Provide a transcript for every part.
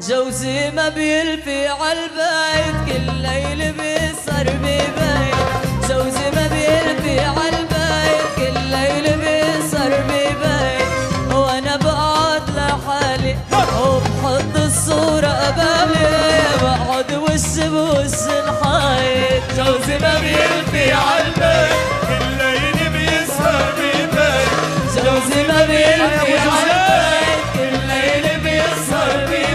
جوزي ما بيلفي عالبيت كل ليل بيسهر ببيت. جوزي ما بيلفي عالبيت كل ليل بيسهر ببيت. وانا بقعد لحالي وبحط الصورة قبالي بقعد وش بوش الحيط. جوزي ما بيلفي عالبيت كل ليل بيسهر ببيت. جوزي ما بيلفي عالبيت كل ليل بيسهر ببيت.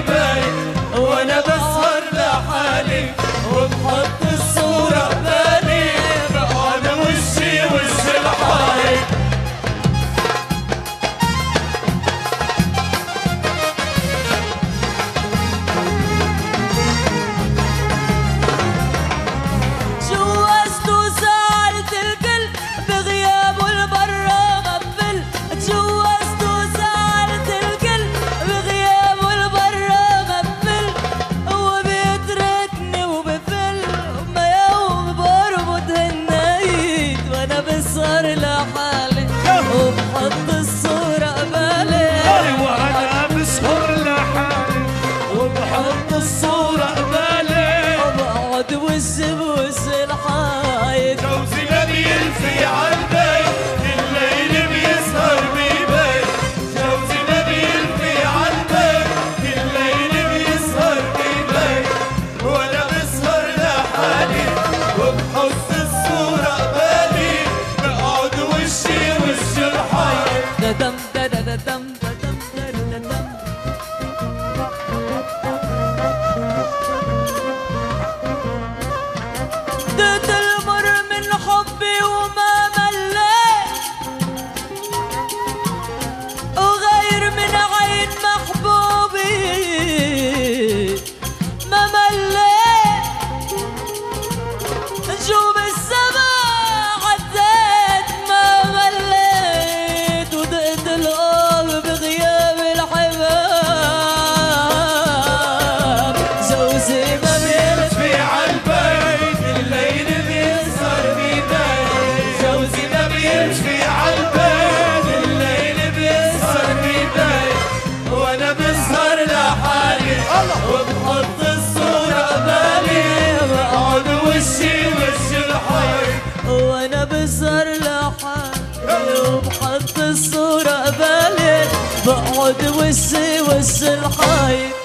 وانا بسهر لحالي وبحط الصورة قبالي بقعد وشي وش الحيط. جوزت وسألت الكل بغيابه البرا غفل. جوزت وسألت الكل بغيابه البرا غفل. هو بيتركني وبفل وما يوم بربط هالنايت. وانا بسهر لحالي وبحط الصورة قبالي. وانا بسهر لحالي وبحط الصورة قبالي وبقعد وش بوش الحايط. جوزي ما بيلفي عالبيت كل ليل بيسهر ببيت. جوزي ما بيلفي عالبيت كل ليل بيسهر ببيت. وانا بسهر لحالي وبحط الصورة قبالي بقعد وشي وش الحيط. ددم ددم ددم ددم ددم. ديت المر من حبي وما مليت وغير من عين محبوبي ما مليت. نجوم السما عديت ما مليت ودقت القلب بغياب الحباب. جوزي ما بيلفي في عالبيت الليل بيسهر ببيت. جوزي ما بيمشي عالبيت الليل بيسهر ببيت. وانا بسهر لحالي وبحط الصورة قبالي بقعد وشي وش الحيط. وانا بسهر لحالي وبحط الصورة قبالي بقعد وش الحيط.